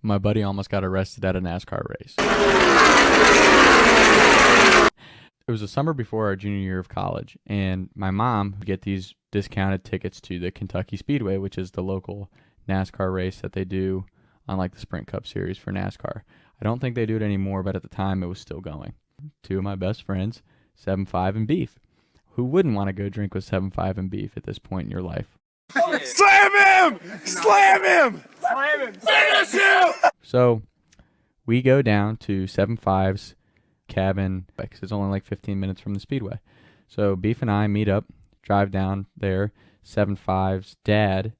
My buddy almost got arrested at a NASCAR race. It was the summer before our junior year of college, and my mom would get these discounted tickets to the Kentucky Speedway, which is the local NASCAR race that they do on like the Sprint Cup Series for NASCAR. I don't think they do it anymore, but at the time it was still going. Two of my best friends, 7-5 and Beef. Who wouldn't want to go drink with 7-5 and Beef at this point in your life? Slam him! Slam him! Slam him! Finish him! So we go down to 7-5's cabin because it's only like 15 minutes from the Speedway. So Beef and I meet up, drive down there. 7-5's dad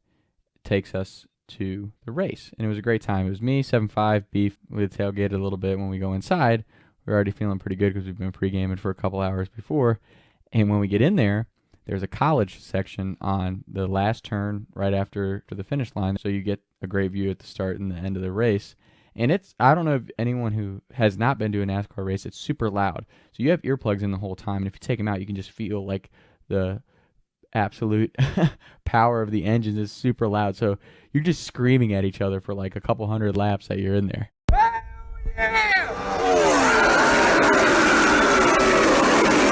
takes us to the race, and it was a great time. It was me, 7-5, Beef. We tailgated a little bit. When we go inside, we're already feeling pretty good because we've been pre-gaming for a couple hours before. And when we get in there, there's a college section on the last turn right after the finish line, so you get a great view at the start and the end of the race. And I don't know if anyone who has not been to a NASCAR race, it's super loud. So you have earplugs in the whole time, and if you take them out, you can just feel like the absolute power of the engines is super loud. So you're just screaming at each other for like a couple hundred laps that you're in there.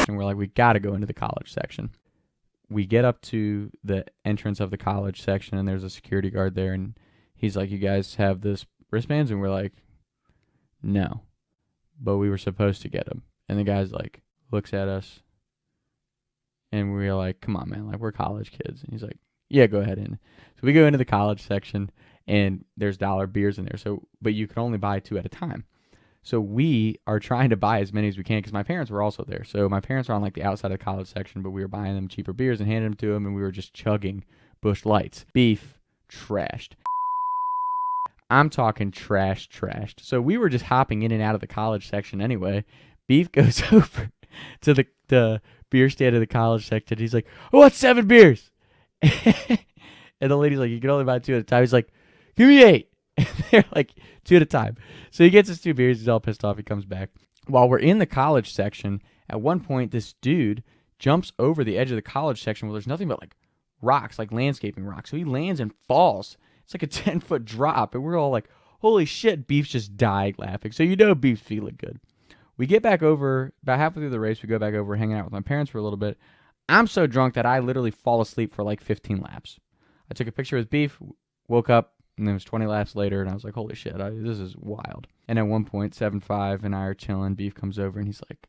And we're like, we got to go into the college section. We get up to the entrance of the college section, and there's a security guard there, and he's like, you guys have this wristbands? And we're like, no, but we were supposed to get them. And the guy's like, looks at us, and we're like, come on, man, like, we're college kids. And he's like, yeah, go ahead in. So we go into the college section, and there's dollar beers in there, so but you can only buy 2 at a time. So we are trying to buy as many as we can because my parents were also there. So my parents are on like the outside of the college section, but we were buying them cheaper beers and handing them to them, and we were just chugging Busch Lights. Beef trashed. I'm talking trashed. So we were just hopping in and out of the college section anyway. Beef goes over to the beer stand of the college section. He's like, I want 7 beers. And the lady's like, you can only buy 2 at a time. He's like, give me 8. And they're like, 2 at a time. So he gets his 2 beers. He's all pissed off. He comes back. While we're in the college section, at one point, this dude jumps over the edge of the college section where there's nothing but like rocks, like landscaping rocks. So he lands and falls. It's like a 10-foot drop. And we're all like, holy shit, Beef's just dying laughing. So you know Beef's feeling good. We get back over, about halfway through the race, we go back over hanging out with my parents for a little bit. I'm so drunk that I literally fall asleep for like 15 laps. I took a picture with Beef, woke up, and then it was 20 laps later, and I was like, holy shit, this is wild. And at one point, 7-5 and I are chilling. Beef comes over, and he's like,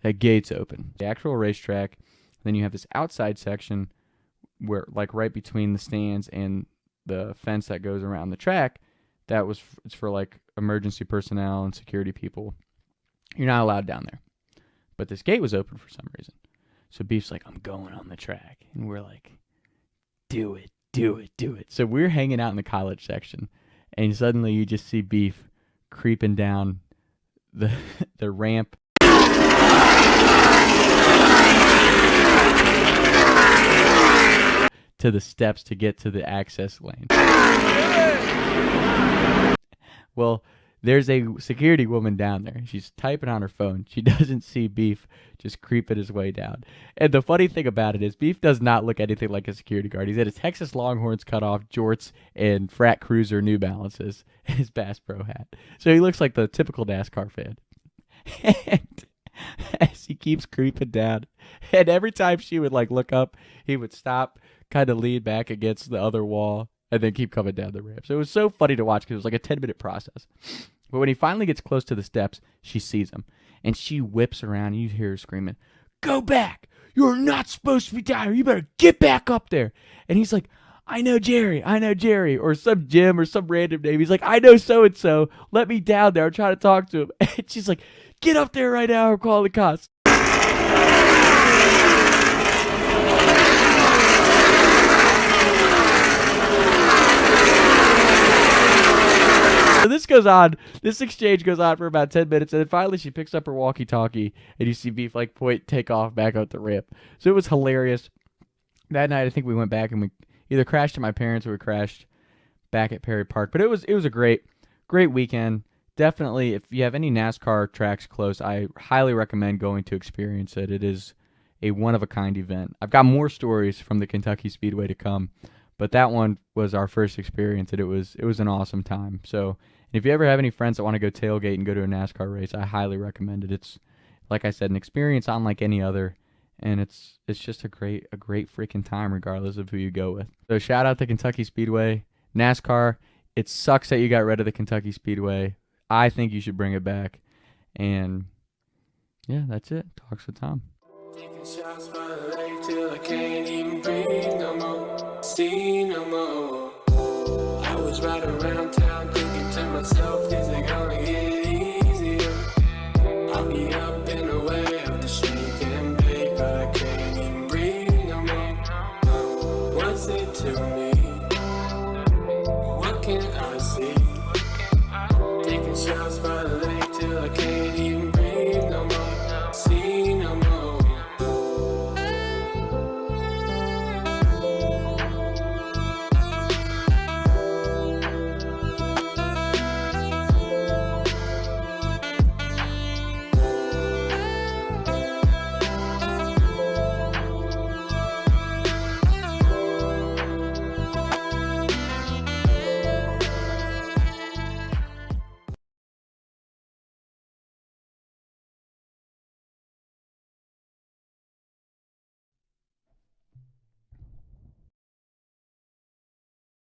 that gate's open. The actual racetrack. Then you have this outside section where, like, right between the stands and the fence that goes around the track, it's for, like, emergency personnel and security people. You're not allowed down there. But this gate was open for some reason. So Beef's like, I'm going on the track. And we're like, do it. So we're hanging out in the college section, and suddenly you just see Beef creeping down the ramp to the steps to get to the access lane. Well, there's a security woman down there. She's typing on her phone. She doesn't see Beef just creeping his way down. And the funny thing about it is Beef does not look anything like a security guard. He's got his Texas Longhorns cut off, jorts, and Frat Cruiser New Balances, and his Bass Pro hat. So he looks like the typical NASCAR fan. And as he keeps creeping down, and every time she would like look up, he would stop, kind of lean back against the other wall, and then keep coming down the ramp. So it was so funny to watch because it was like a 10-minute process. But when he finally gets close to the steps, she sees him. And she whips around, and you hear her screaming, go back! You're not supposed to be down here! You better get back up there! And he's like, I know Jerry! Or some Jim or some random name. He's like, I know so-and-so. Let me down there. I'm trying to talk to him. And she's like, get up there right now or call the cops. So this exchange goes on for about 10 minutes, and then finally she picks up her walkie-talkie, and you see Beef like take off back up the ramp. So it was hilarious. That night I think we went back and we either crashed at my parents or we crashed back at Perry Park. But it was a great weekend. Definitely, if you have any NASCAR tracks close, I highly recommend going to experience it. It is a one-of-a-kind event. I've got more stories from the Kentucky Speedway to come, But that one was our first experience, and it was an awesome time. So if you ever have any friends that want to go tailgate and go to a NASCAR race, I highly recommend it. It's, like I said, an experience unlike any other, and it's just a great freaking time regardless of who you go with. So shout out to Kentucky Speedway. NASCAR, it sucks that you got rid of the Kentucky Speedway. I think you should bring it back. And yeah, that's it. Talks with Tom. Taking shots by the lake till I can't even breathe no more, see no more. I was riding around town thinking to myself, is it gonna get easier? I'll be up and away of the street and bake, but I can't even breathe no more. What's it to me? What can I see? Taking shots by the lake till I can't even